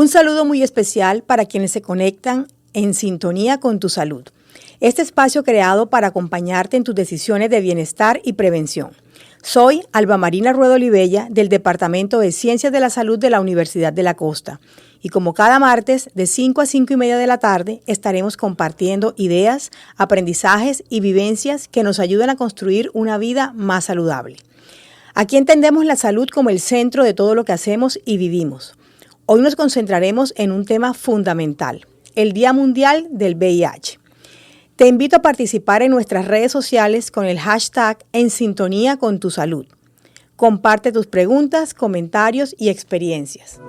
Un saludo muy especial para quienes se conectan en sintonía con tu salud. Este espacio creado para acompañarte en tus decisiones de bienestar y prevención. Soy Alba Marina Ruedo Olivella del Departamento de Ciencias de la Salud de la Universidad de la Costa. Y como cada martes, de 5 a 5 y media de la tarde, estaremos compartiendo ideas, aprendizajes y vivencias que nos ayudan a construir una vida más saludable. Aquí entendemos la salud como el centro de todo lo que hacemos y vivimos. Hoy nos concentraremos en un tema fundamental, el Día Mundial del VIH. Te invito a participar en nuestras redes sociales con el hashtag En Sintonía con tu Salud. Comparte tus preguntas, comentarios y experiencias.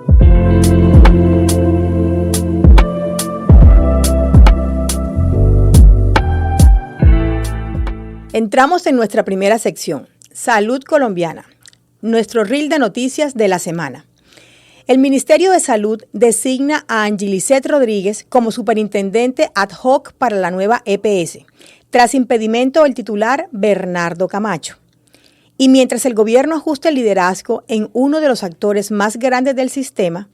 Entramos en nuestra primera sección, Salud Colombiana, nuestro reel de noticias de la semana. El Ministerio de Salud designa a Angelicet Rodríguez como superintendente ad hoc para la nueva EPS, tras impedimento del titular Bernardo Camacho. Y mientras el gobierno ajusta el liderazgo en uno de los actores más grandes del sistema,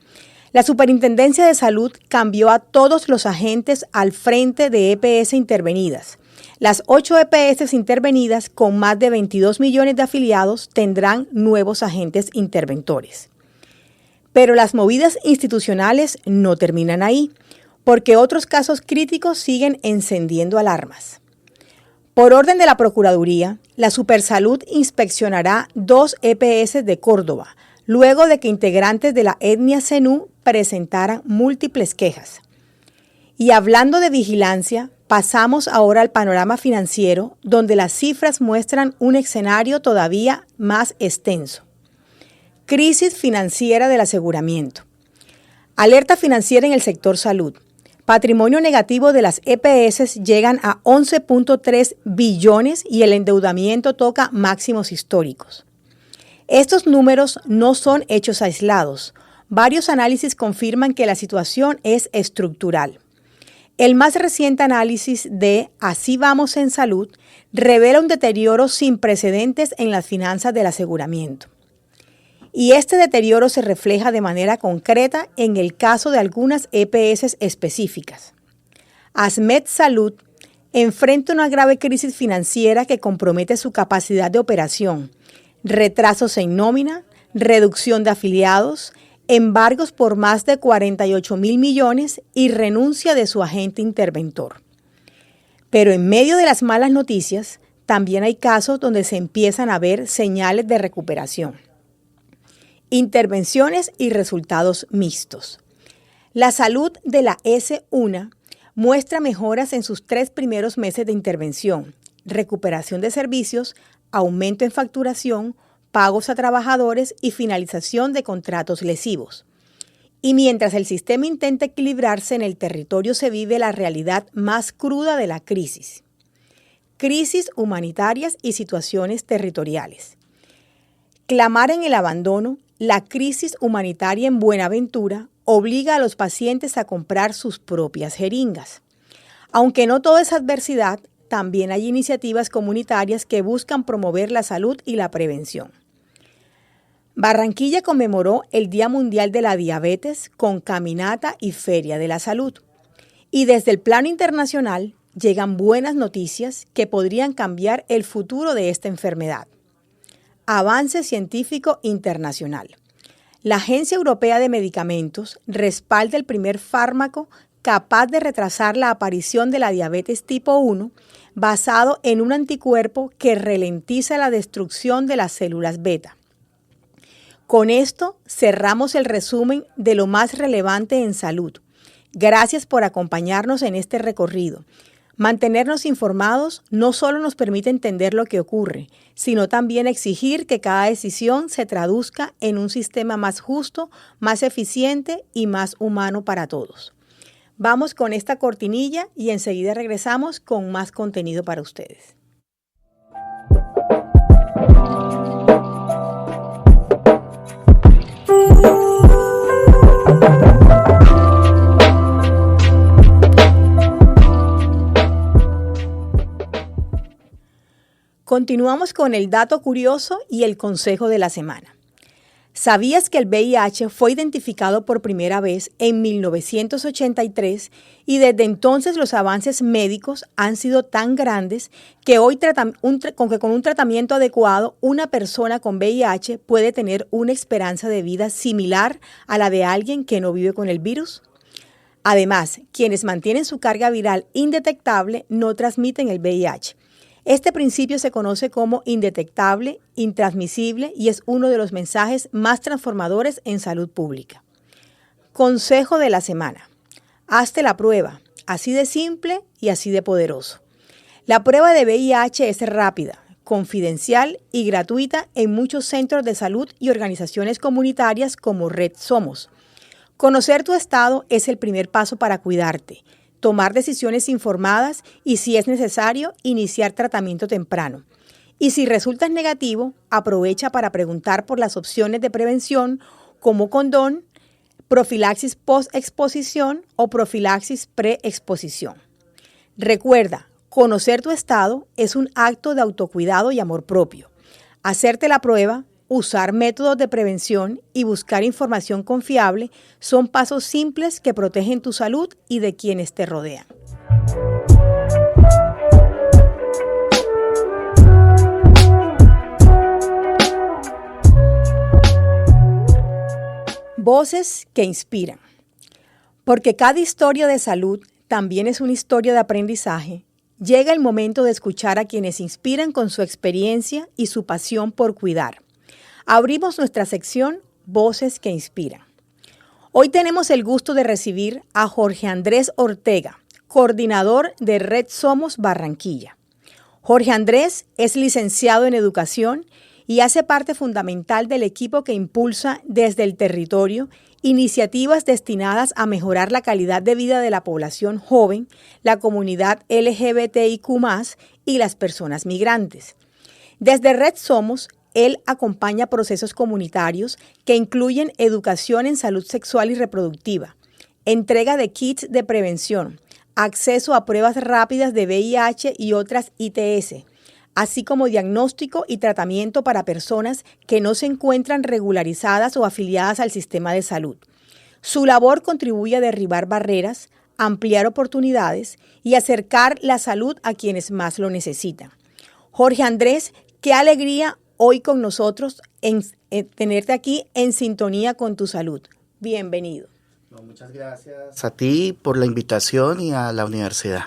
la Superintendencia de Salud cambió a todos los agentes al frente de EPS intervenidas. Las 8 EPS intervenidas, con más de 22 millones de afiliados, tendrán nuevos agentes interventores. Pero las movidas institucionales no terminan ahí, porque otros casos críticos siguen encendiendo alarmas. Por orden de la Procuraduría, la Supersalud inspeccionará 2 EPS de Córdoba, luego de que integrantes de la etnia zenú presentaran múltiples quejas. Y hablando de vigilancia, pasamos ahora al panorama financiero, donde las cifras muestran un escenario todavía más extenso. Crisis financiera del aseguramiento. Alerta financiera en el sector salud. Patrimonio negativo de las EPS llegan a 11.3 billones y el endeudamiento toca máximos históricos. Estos números no son hechos aislados. Varios análisis confirman que la situación es estructural. El más reciente análisis de Así Vamos en Salud revela un deterioro sin precedentes en las finanzas del aseguramiento. Y este deterioro se refleja de manera concreta en el caso de algunas EPS específicas. ASMED Salud enfrenta una grave crisis financiera que compromete su capacidad de operación, retrasos en nómina, reducción de afiliados, embargos por más de 48.000 millones y renuncia de su agente interventor. Pero en medio de las malas noticias, también hay casos donde se empiezan a ver señales de recuperación. Intervenciones y resultados mixtos. La salud de la S1 muestra mejoras en sus 3 primeros meses de intervención, recuperación de servicios, aumento en facturación, pagos a trabajadores y finalización de contratos lesivos. Y mientras el sistema intenta equilibrarse, en el territorio se vive la realidad más cruda de la crisis. Crisis humanitarias y situaciones territoriales. Clamar en el abandono, la crisis humanitaria en Buenaventura obliga a los pacientes a comprar sus propias jeringas. Aunque no todo es adversidad, también hay iniciativas comunitarias que buscan promover la salud y la prevención. Barranquilla conmemoró el Día Mundial de la Diabetes con caminata y feria de la salud. Y desde el plano internacional llegan buenas noticias que podrían cambiar el futuro de esta enfermedad. Avance científico internacional. La Agencia Europea de Medicamentos respalda el primer fármaco capaz de retrasar la aparición de la diabetes tipo 1, basado en un anticuerpo que ralentiza la destrucción de las células beta. Con esto cerramos el resumen de lo más relevante en salud. Gracias por acompañarnos en este recorrido. Mantenernos informados no solo nos permite entender lo que ocurre, sino también exigir que cada decisión se traduzca en un sistema más justo, más eficiente y más humano para todos. Vamos con esta cortinilla y enseguida regresamos con más contenido para ustedes. Continuamos con el dato curioso y el consejo de la semana. ¿Sabías que el VIH fue identificado por primera vez en 1983 y desde entonces los avances médicos han sido tan grandes que hoy con un tratamiento adecuado una persona con VIH puede tener una esperanza de vida similar a la de alguien que no vive con el virus? Además, quienes mantienen su carga viral indetectable no transmiten el VIH. Este principio se conoce como indetectable, intransmisible y es uno de los mensajes más transformadores en salud pública. Consejo de la semana. Hazte la prueba, así de simple y así de poderoso. La prueba de VIH es rápida, confidencial y gratuita en muchos centros de salud y organizaciones comunitarias como Red Somos. Conocer tu estado es el primer paso para cuidarte, tomar decisiones informadas y, si es necesario, iniciar tratamiento temprano. Y si resultas negativo, aprovecha para preguntar por las opciones de prevención como condón, profilaxis post-exposición o profilaxis pre-exposición. Recuerda, conocer tu estado es un acto de autocuidado y amor propio. Hacerte la prueba, usar métodos de prevención y buscar información confiable son pasos simples que protegen tu salud y de quienes te rodean. Voces que inspiran. Porque cada historia de salud también es una historia de aprendizaje, llega el momento de escuchar a quienes inspiran con su experiencia y su pasión por cuidar. Abrimos nuestra sección Voces que Inspiran. Hoy tenemos el gusto de recibir a Jorge Andrés Ortega, coordinador de Red Somos Barranquilla. Jorge Andrés es licenciado en Educación y hace parte fundamental del equipo que impulsa desde el territorio iniciativas destinadas a mejorar la calidad de vida de la población joven, la comunidad LGBTIQ+, y las personas migrantes. Desde Red Somos, él acompaña procesos comunitarios que incluyen educación en salud sexual y reproductiva, entrega de kits de prevención, acceso a pruebas rápidas de VIH y otras ITS, así como diagnóstico y tratamiento para personas que no se encuentran regularizadas o afiliadas al sistema de salud. Su labor contribuye a derribar barreras, ampliar oportunidades y acercar la salud a quienes más lo necesitan. Jorge Andrés, qué alegría hoy con nosotros en tenerte aquí en sintonía con tu salud. Bienvenido. Muchas gracias a ti por la invitación y a la universidad.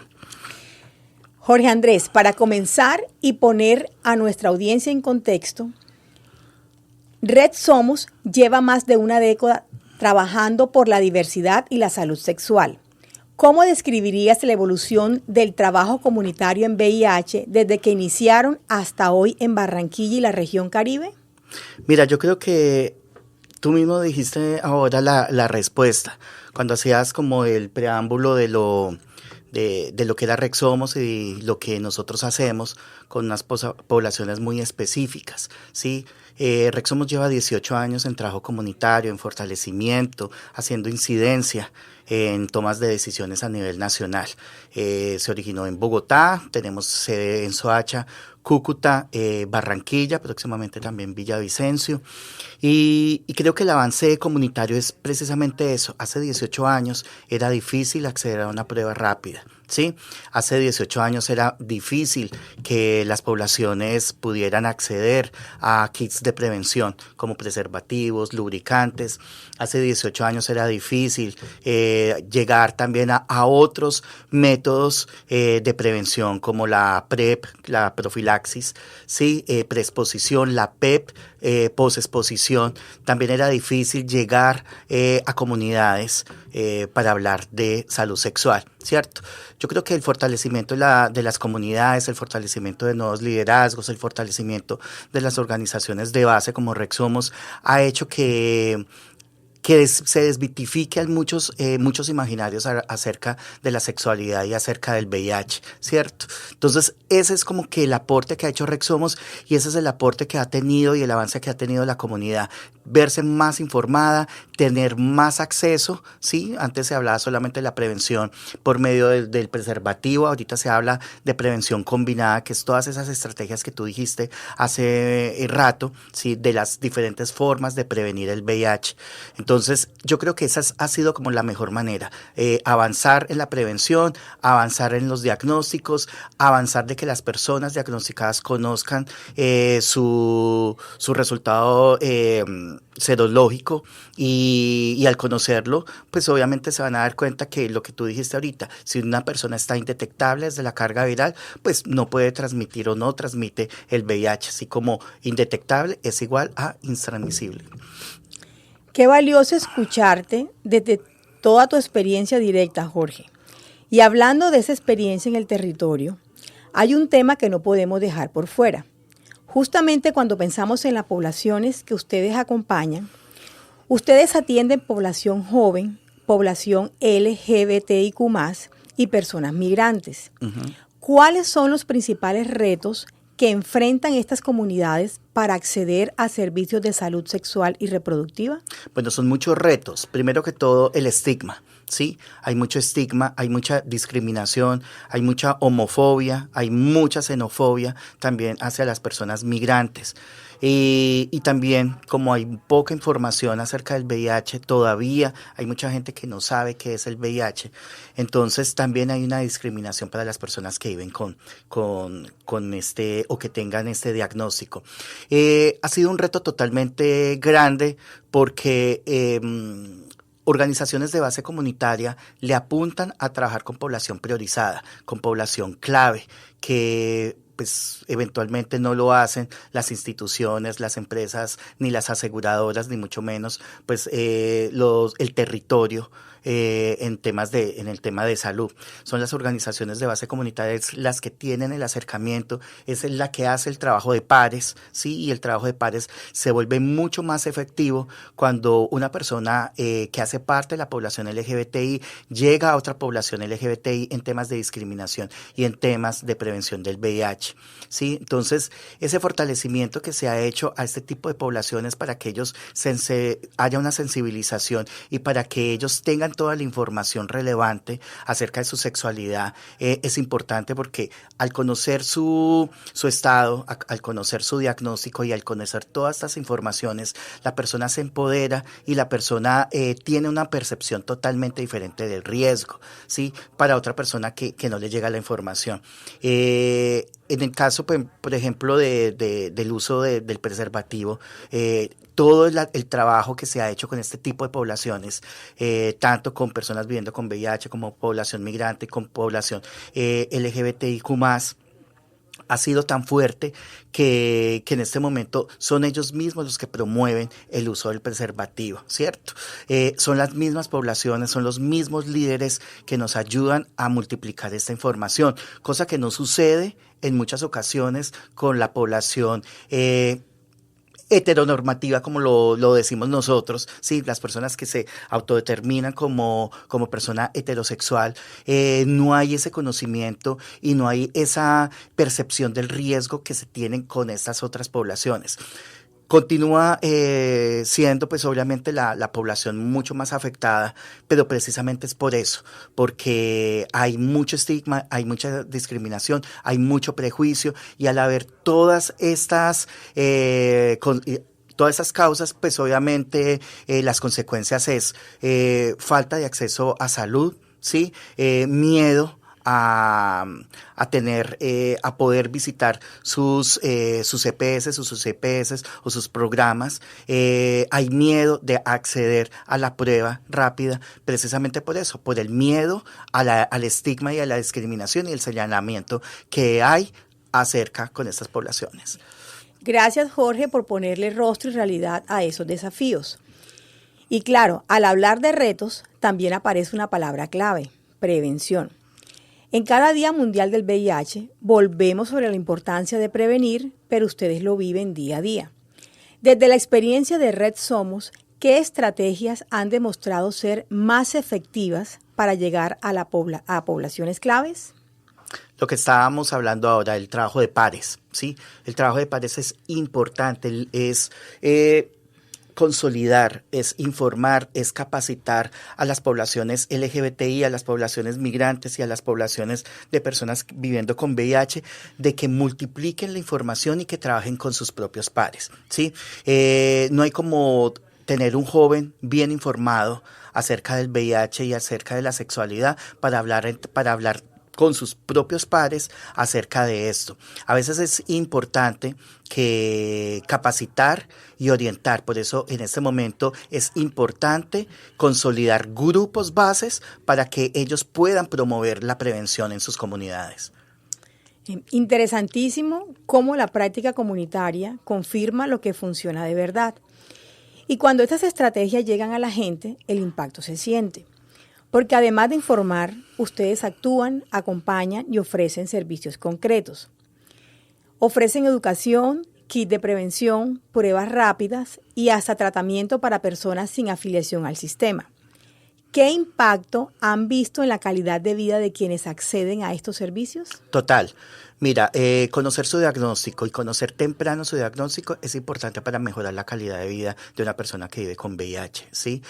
Jorge Andrés, para comenzar y poner a nuestra audiencia en contexto, Red Somos lleva más de una década trabajando por la diversidad y la salud sexual. ¿Cómo describirías la evolución del trabajo comunitario en VIH desde que iniciaron hasta hoy en Barranquilla y la región Caribe? Mira, yo creo que tú mismo dijiste ahora la respuesta, cuando hacías como el preámbulo de lo que era Red Somos y lo que nosotros hacemos con unas poblaciones muy específicas, ¿sí? Red Somos lleva 18 años en trabajo comunitario, en fortalecimiento, haciendo incidencia en tomas de decisiones a nivel nacional. Se originó en Bogotá, tenemos sede en Soacha, Cúcuta, Barranquilla, próximamente también Villavicencio. Y creo que el avance comunitario es precisamente eso. Hace 18 años era difícil acceder a una prueba rápida, ¿sí? Hace 18 años era difícil que las poblaciones pudieran acceder a kits de prevención como preservativos, lubricantes. Hace 18 años era difícil llegar también a otros métodos de prevención como la PrEP, la profilaxis, ¿sí? Preexposición, la PEP, posexposición. También era difícil llegar a comunidades para hablar de salud sexual, ¿cierto? Yo creo que el fortalecimiento de las comunidades, el fortalecimiento de nuevos liderazgos, el fortalecimiento de las organizaciones de base como Red Somos ha hecho que que se desmitifique muchos imaginarios acerca de la sexualidad y acerca del VIH, ¿cierto? Entonces, ese es como que el aporte que ha hecho Rexomos y ese es el aporte que ha tenido y el avance que ha tenido la comunidad. Verse más informada, tener más acceso, ¿sí? Antes se hablaba solamente de la prevención por medio del preservativo, ahorita se habla de prevención combinada, que es todas esas estrategias que tú dijiste hace rato, ¿sí? De las diferentes formas de prevenir el VIH. Entonces, yo creo que esa ha sido como la mejor manera, avanzar en la prevención, avanzar en los diagnósticos, avanzar de que las personas diagnosticadas conozcan su resultado serológico y al conocerlo, pues obviamente se van a dar cuenta que lo que tú dijiste ahorita, si una persona está indetectable desde la carga viral, pues no puede transmitir o no transmite el VIH, así como indetectable es igual a intransmisible. Qué valioso escucharte desde toda tu experiencia directa, Jorge. Y hablando de esa experiencia en el territorio, hay un tema que no podemos dejar por fuera. Justamente cuando pensamos en las poblaciones que ustedes acompañan, ustedes atienden población joven, población LGBTIQ+, y personas migrantes. Uh-huh. ¿Cuáles son los principales retos que enfrentan estas comunidades para acceder a servicios de salud sexual y reproductiva? Bueno, son muchos retos. Primero que todo, el estigma, ¿sí? Hay mucho estigma, hay mucha discriminación, hay mucha homofobia, hay mucha xenofobia también hacia las personas migrantes. Y también, como hay poca información acerca del VIH, todavía hay mucha gente que no sabe qué es el VIH. Entonces, también hay una discriminación para las personas que viven con este o que tengan este diagnóstico. Ha sido un reto totalmente grande porque organizaciones de base comunitaria le apuntan a trabajar con población priorizada, con población clave, que pues eventualmente no lo hacen las instituciones, las empresas, ni las aseguradoras, ni mucho menos pues el territorio en el tema de salud. Son las organizaciones de base comunitaria las que tienen el acercamiento, es la que hace el trabajo de pares, ¿sí? Y el trabajo de pares se vuelve mucho más efectivo cuando una persona que hace parte de la población LGBTI llega a otra población LGBTI en temas de discriminación y en temas de prevención del VIH, ¿sí? Entonces, ese fortalecimiento que se ha hecho a este tipo de poblaciones para que ellos haya una sensibilización y para que ellos tengan toda la información relevante acerca de su sexualidad es importante porque al conocer su estado, al conocer su diagnóstico y al conocer todas estas informaciones, la persona se empodera y la persona tiene una percepción totalmente diferente del riesgo, ¿sí? Para otra persona que no le llega la información. En el caso, por ejemplo, del uso del preservativo, todo el trabajo que se ha hecho con este tipo de poblaciones, tanto con personas viviendo con VIH como población migrante, con población LGBTIQ+, ha sido tan fuerte que en este momento son ellos mismos los que promueven el uso del preservativo, ¿cierto? Son las mismas poblaciones, son los mismos líderes que nos ayudan a multiplicar esta información, cosa que no sucede en muchas ocasiones con la población heteronormativa, como lo decimos nosotros, ¿sí? Las personas que se autodeterminan como persona heterosexual, no hay ese conocimiento y no hay esa percepción del riesgo que se tienen con estas otras poblaciones. Continúa siendo pues obviamente la población mucho más afectada, pero precisamente es por eso, porque hay mucho estigma, hay mucha discriminación, hay mucho prejuicio y al haber todas estas causas, pues obviamente las consecuencias es falta de acceso a salud, ¿sí? Miedo a poder visitar sus EPS, sus EPS o sus programas. Hay miedo de acceder a la prueba rápida, precisamente por eso, por el miedo al estigma y a la discriminación y el señalamiento que hay acerca con estas poblaciones. Gracias, Jorge, por ponerle rostro y realidad a esos desafíos. Y claro, al hablar de retos, también aparece una palabra clave: prevención. En cada Día Mundial del VIH volvemos sobre la importancia de prevenir, pero ustedes lo viven día a día. Desde la experiencia de Red Somos, ¿qué estrategias han demostrado ser más efectivas para llegar a poblaciones claves? Lo que estábamos hablando ahora, el trabajo de pares, ¿sí? El trabajo de pares es importante, es consolidar, es informar, es capacitar a las poblaciones LGBTI, a las poblaciones migrantes y a las poblaciones de personas viviendo con VIH, de que multipliquen la información y que trabajen con sus propios pares, ¿sí? No hay como tener un joven bien informado acerca del VIH y acerca de la sexualidad para hablar con sus propios pares acerca de esto. A veces es importante que capacitar y orientar, por eso en este momento es importante consolidar grupos bases para que ellos puedan promover la prevención en sus comunidades. Interesantísimo cómo la práctica comunitaria confirma lo que funciona de verdad. Y cuando estas estrategias llegan a la gente, el impacto se siente. Porque además de informar, ustedes actúan, acompañan y ofrecen servicios concretos. Ofrecen educación, kit de prevención, pruebas rápidas y hasta tratamiento para personas sin afiliación al sistema. ¿Qué impacto han visto en la calidad de vida de quienes acceden a estos servicios? Total. Mira, conocer su diagnóstico y conocer temprano su diagnóstico es importante para mejorar la calidad de vida de una persona que vive con VIH, ¿sí?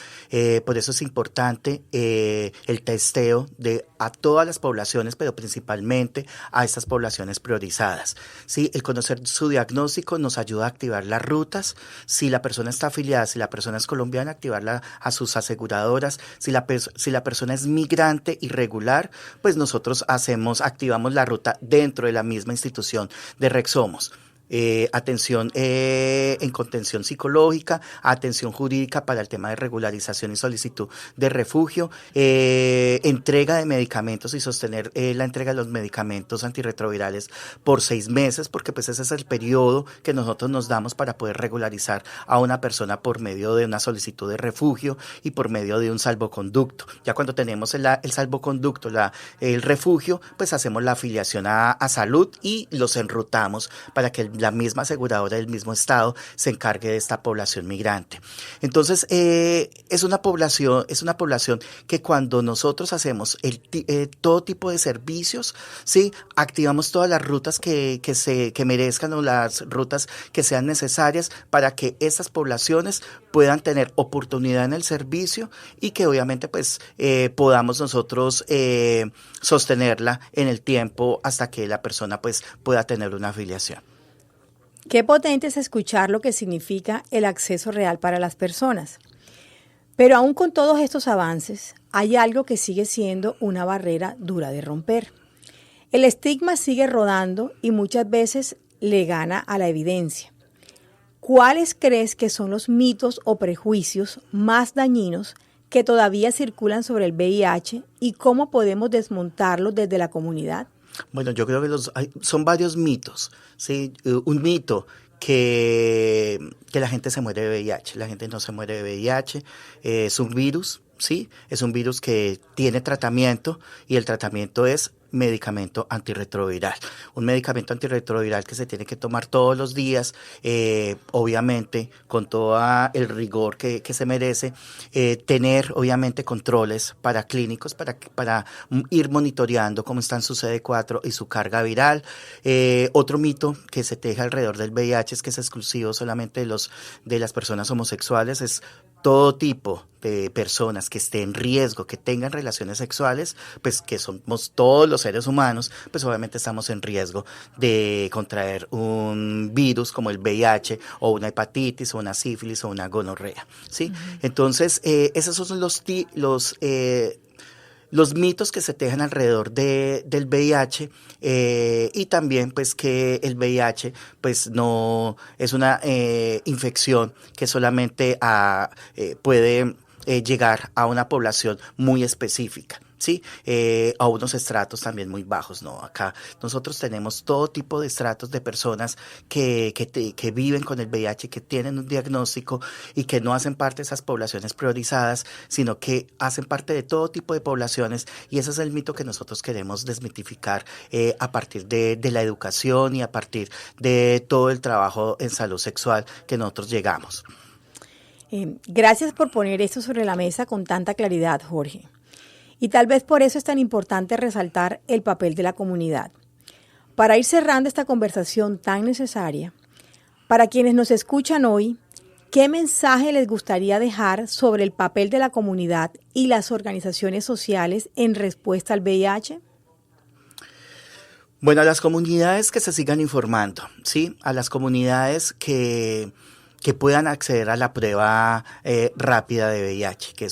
Por eso es importante el testeo a todas las poblaciones, pero principalmente a estas poblaciones priorizadas, ¿sí? El conocer su diagnóstico nos ayuda a activar las rutas. Si la persona está afiliada, si la persona es colombiana, activarla a sus aseguradoras. Si la persona es migrante irregular, pues nosotros activamos la ruta dentro de la misma institución de Rexomos. Atención en contención psicológica, atención jurídica para el tema de regularización y solicitud de refugio, entrega de medicamentos y sostener la entrega de los medicamentos antirretrovirales por 6 meses, porque pues ese es el periodo que nosotros nos damos para poder regularizar a una persona por medio de una solicitud de refugio y por medio de un salvoconducto. Ya cuando tenemos el salvoconducto, el refugio, pues hacemos la afiliación a salud y los enrutamos para que la misma aseguradora del mismo estado se encargue de esta población migrante. Entonces, es una población que cuando nosotros hacemos todo tipo de servicios, ¿sí? Activamos todas las rutas que merezcan o las rutas que sean necesarias para que estas poblaciones puedan tener oportunidad en el servicio y que obviamente pues podamos nosotros sostenerla en el tiempo hasta que la persona pues pueda tener una afiliación. Qué potente es escuchar lo que significa el acceso real para las personas. Pero aún con todos estos avances, hay algo que sigue siendo una barrera dura de romper. El estigma sigue rodando y muchas veces le gana a la evidencia. ¿Cuáles crees que son los mitos o prejuicios más dañinos que todavía circulan sobre el VIH y cómo podemos desmontarlos desde la comunidad? Bueno, yo creo que son varios mitos, ¿sí? Un mito que la gente se muere de VIH. La gente no se muere de VIH, es un virus, ¿sí? Es un virus que tiene tratamiento y el tratamiento es medicamento antirretroviral. Un medicamento antirretroviral que se tiene que tomar todos los días, obviamente con todo el rigor que se merece, tener obviamente controles paraclínicos para ir monitoreando cómo están su CD4 y su carga viral. Otro mito que se teje alrededor del VIH es que es exclusivo solamente de las personas homosexuales. Es todo tipo de personas que estén en riesgo, que tengan relaciones sexuales, pues que somos todos los seres humanos, pues obviamente estamos en riesgo de contraer un virus como el VIH o una hepatitis o una sífilis o una gonorrea, ¿sí? Uh-huh. Entonces, esos son los mitos que se tejan alrededor del VIH y también pues que el VIH pues no es una infección que solamente puede llegar a una población muy específica. ¿Sí? A unos estratos también muy bajos, ¿no? Acá nosotros tenemos todo tipo de estratos de personas que viven con el VIH, que tienen un diagnóstico y que no hacen parte de esas poblaciones priorizadas, sino que hacen parte de todo tipo de poblaciones, y ese es el mito que nosotros queremos desmitificar a partir de la educación y a partir de todo el trabajo en salud sexual que nosotros llegamos. Gracias por poner esto sobre la mesa con tanta claridad, Jorge. Y tal vez por eso es tan importante resaltar el papel de la comunidad. Para ir cerrando esta conversación tan necesaria, para quienes nos escuchan hoy, ¿qué mensaje les gustaría dejar sobre el papel de la comunidad y las organizaciones sociales en respuesta al VIH? Bueno, a las comunidades que se sigan informando, ¿sí? A las comunidades que puedan acceder a la prueba rápida de VIH, que